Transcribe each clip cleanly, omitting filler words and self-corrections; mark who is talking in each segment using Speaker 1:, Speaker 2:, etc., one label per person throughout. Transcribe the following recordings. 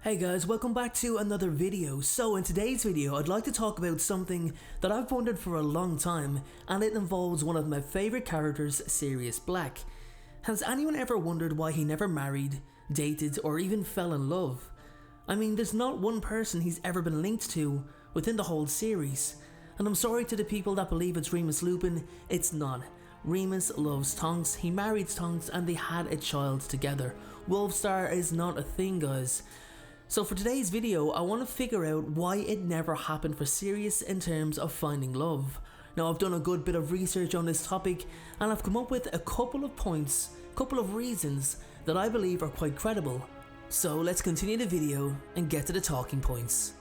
Speaker 1: Hey guys, welcome back to another video. So in today's video, I'd like to talk about something that I've wondered for a long time, and it involves one of my favourite characters, Sirius Black. Has anyone ever wondered why he never married, dated, or even fell in love? I mean, there's not one person he's ever been linked to within the whole series. And I'm sorry to the people that believe it's Remus Lupin, it's not. Remus loves Tonks, he married Tonks, and they had a child together. Wolfstar is not a thing, guys. So for today's video, I want to figure out why it never happened for Sirius in terms of finding love. Now I've done a good bit of research on this topic and I've come up with a couple of points, couple of reasons that I believe are quite credible. So let's continue the video and get to the talking points.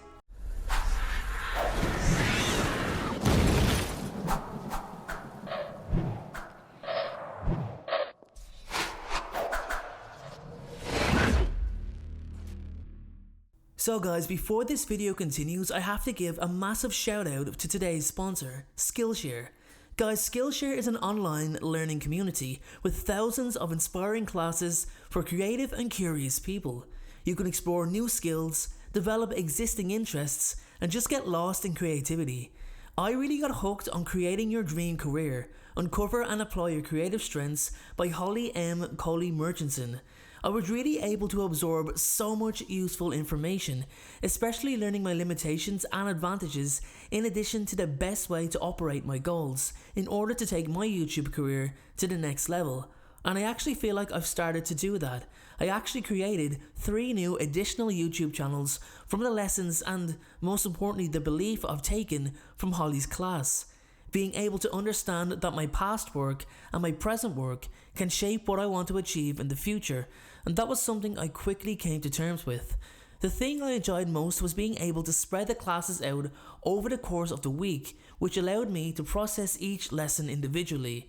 Speaker 1: So guys, before this video continues, I have to give a massive shout out to today's sponsor, Skillshare. Guys, Skillshare is an online learning community with thousands of inspiring classes for creative and curious people. You can explore new skills, develop existing interests, and just get lost in creativity. I really got hooked on creating your dream career. Uncover and apply your creative strengths by Holly M. Coley Murchison. I was really able to absorb so much useful information, especially learning my limitations and advantages, in addition to the best way to operate my goals in order to take my YouTube career to the next level. And I actually feel like I've started to do that. I actually created 3 new additional YouTube channels from the lessons and, most importantly, the belief I've taken from Holly's class. Being able to understand that my past work and my present work can shape what I want to achieve in the future, and that was something I quickly came to terms with. The thing I enjoyed most was being able to spread the classes out over the course of the week, which allowed me to process each lesson individually.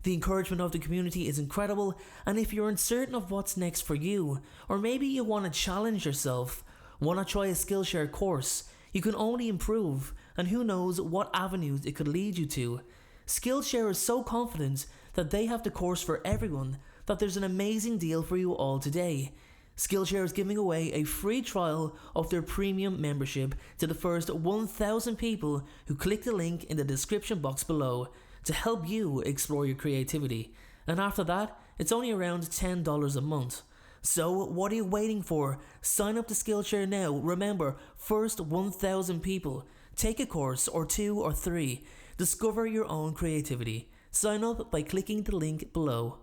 Speaker 1: The encouragement of the community is incredible, and if you're uncertain of what's next for you, or maybe you want to challenge yourself, want to try a Skillshare course, you can only improve, and who knows what avenues it could lead you to. Skillshare is so confident that they have the course for everyone that there's an amazing deal for you all today. Skillshare is giving away a free trial of their premium membership to the first 1,000 people who click the link in the description box below to help you explore your creativity. And after that, it's only around $10 a month. So what are you waiting for? Sign up to Skillshare now. Remember, first 1,000 people. Take a course, or 2 or 3. Discover your own creativity. Sign up by clicking the link below.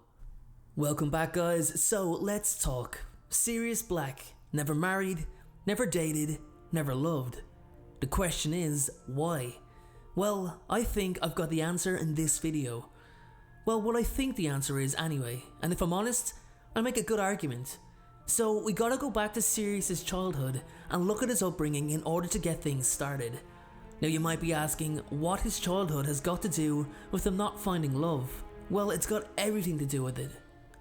Speaker 1: Welcome back, guys. So let's talk. Sirius Black, never married, never dated, never loved. The question is, why? Well, I think I've got the answer in this video. Well, what I think the answer is anyway, and if I'm honest, I make a good argument. So we gotta go back to Sirius's childhood and look at his upbringing in order to get things started. Now you might be asking what his childhood has got to do with him not finding love. Well, it's got everything to do with it.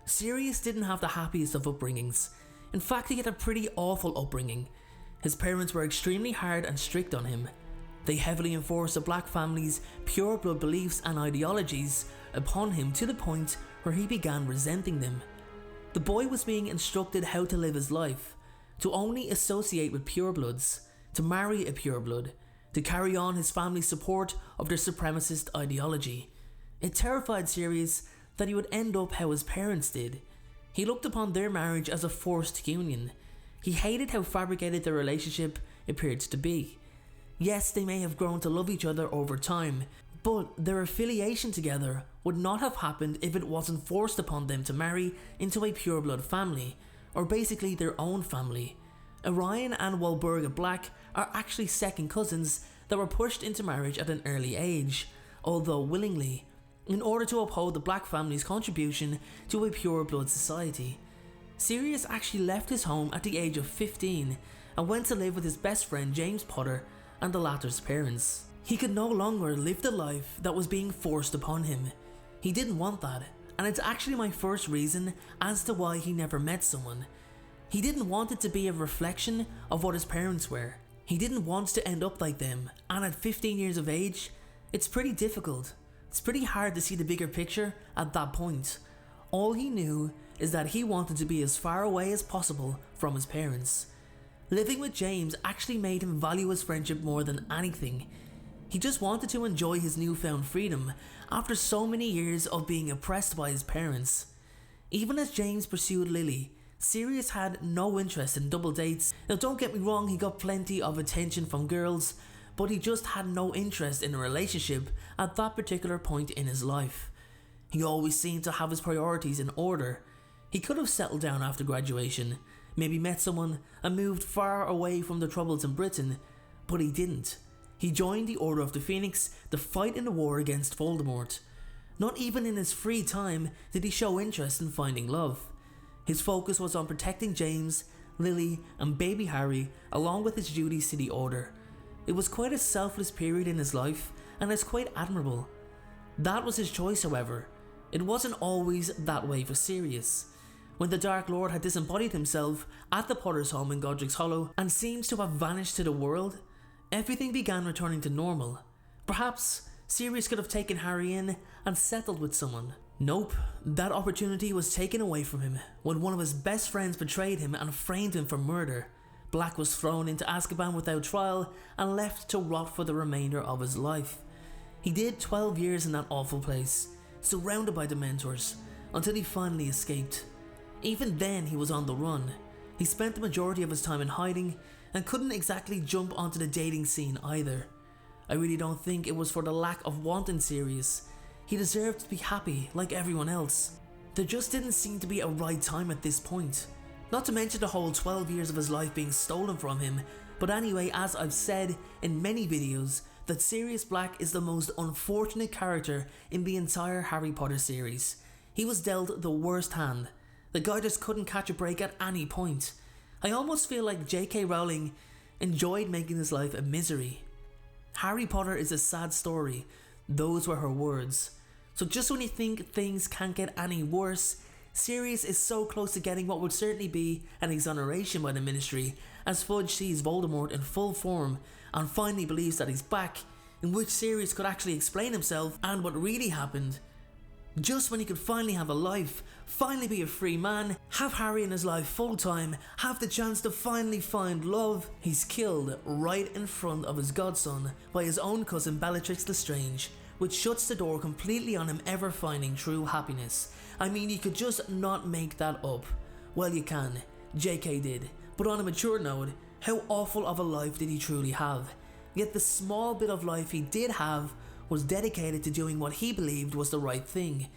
Speaker 1: Sirius didn't have the happiest of upbringings. In fact, he had a pretty awful upbringing. His parents were extremely hard and strict on him. They heavily enforced the black family's pure blood beliefs and ideologies upon him to the point where he began resenting them. The boy was being instructed how to live his life, to only associate with purebloods, to marry a pureblood, to carry on his family's support of their supremacist ideology. It terrified Sirius that he would end up how his parents did. He looked upon their marriage as a forced union. He hated how fabricated their relationship appeared to be. Yes, they may have grown to love each other over time, but their affiliation together would not have happened if it wasn't forced upon them to marry into a pureblood family, or basically their own family. Orion and Walburga Black are actually second cousins that were pushed into marriage at an early age, although willingly, in order to uphold the black family's contribution to a pureblood society. Sirius actually left his home at the age of 15 and went to live with his best friend James Potter and the latter's parents. He could no longer live the life that was being forced upon him. He didn't want that, and it's actually my first reason as to why he never met someone. He didn't want it to be a reflection of what his parents were. He didn't want to end up like them, and at 15 years of age, it's pretty difficult. It's pretty hard to see the bigger picture at that point. All he knew is that he wanted to be as far away as possible from his parents. Living with James actually made him value his friendship more than anything. He just wanted to enjoy his newfound freedom after so many years of being oppressed by his parents. Even as James pursued Lily, Sirius had no interest in double dates. Now don't get me wrong, he got plenty of attention from girls, but he just had no interest in a relationship at that particular point in his life. He always seemed to have his priorities in order. He could have settled down after graduation, maybe met someone and moved far away from the troubles in Britain, but he didn't. He joined the Order of the Phoenix to fight in the war against Voldemort. Not even in his free time did he show interest in finding love. His focus was on protecting James, Lily and baby Harry along with his duties to the Order. It was quite a selfless period in his life and it's quite admirable. That was his choice, however. It wasn't always that way for Sirius. When the Dark Lord had disembodied himself at the Potter's home in Godric's Hollow and seems to have vanished to the world, everything began returning to normal. Perhaps Sirius could have taken Harry in and settled with someone. Nope, that opportunity was taken away from him when one of his best friends betrayed him and framed him for murder. Black was thrown into Azkaban without trial and left to rot for the remainder of his life. He did 12 years in that awful place, surrounded by Dementors, until he finally escaped. Even then he was on the run. He spent the majority of his time in hiding and couldn't exactly jump onto the dating scene either. I really don't think it was for the lack of want in Sirius. He deserved to be happy like everyone else. There just didn't seem to be a right time at this point. Not to mention the whole 12 years of his life being stolen from him. But anyway, as I've said in many videos, that Sirius Black is the most unfortunate character in the entire Harry Potter series. He was dealt the worst hand. The guy just couldn't catch a break at any point. I almost feel like J.K. Rowling enjoyed making his life a misery. Harry Potter is a sad story. Those were her words. So just when you think things can't get any worse, Sirius is so close to getting what would certainly be an exoneration by the Ministry, as Fudge sees Voldemort in full form and finally believes that he's back, in which Sirius could actually explain himself and what really happened. Just when he could finally have a life, finally be a free man, have Harry in his life full time, have the chance to finally find love, he's killed right in front of his godson by his own cousin Bellatrix Lestrange, which shuts the door completely on him ever finding true happiness. I mean, you could just not make that up. Well, you can. JK did. But on a mature note, how awful of a life did he truly have? Yet the small bit of life he did have was dedicated to doing what he believed was the right thing.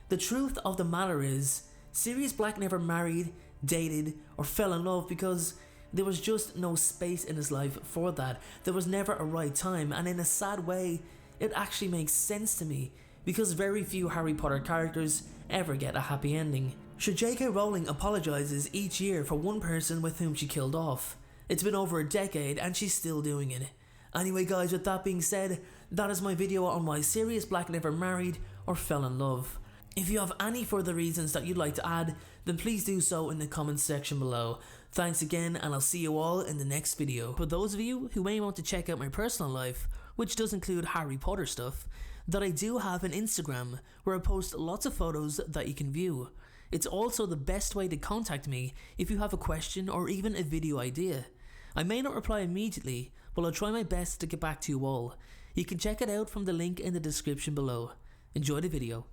Speaker 1: The truth of the matter is, Sirius Black never married, dated, or fell in love because there was just no space in his life for that. There was never a right time, and in a sad way, it actually makes sense to me because very few Harry Potter characters ever get a happy ending. Sure, J.K. Rowling apologizes each year for one person with whom she killed off. It's been over a decade and she's still doing it. Anyway guys, with that being said, that is my video on why Sirius Black never married or fell in love. If you have any further reasons that you'd like to add, then please do so in the comments section below. Thanks again, and I'll see you all in the next video. For those of you who may want to check out my personal life, which does include Harry Potter stuff, that I do have an Instagram where I post lots of photos that you can view. It's also the best way to contact me if you have a question or even a video idea. I may not reply immediately, but I'll try my best to get back to you all. You can check it out from the link in the description below. Enjoy the video.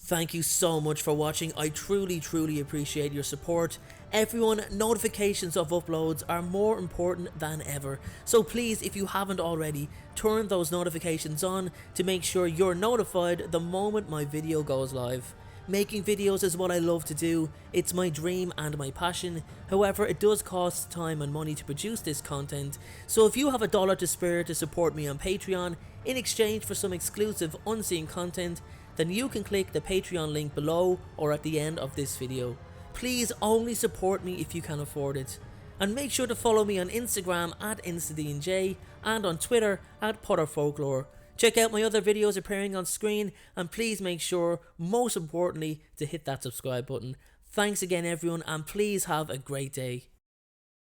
Speaker 1: Thank you so much for watching. I truly appreciate your support. Everyone, notifications of uploads are more important than ever. So please, if you haven't already, turn those notifications on to make sure you're notified the moment my video goes live. Making videos is what I love to do. It's my dream and my passion. However, it does cost time and money to produce this content. So if you have $1 to spare to support me on Patreon in exchange for some exclusive unseen content, then you can click the Patreon link below or at the end of this video. Please only support me if you can afford it. And make sure to follow me on Instagram at InstaDNJ and on Twitter at PotterFolklore. Check out my other videos appearing on screen, and please make sure, most importantly, to hit that subscribe button. Thanks again everyone, and please have a great day.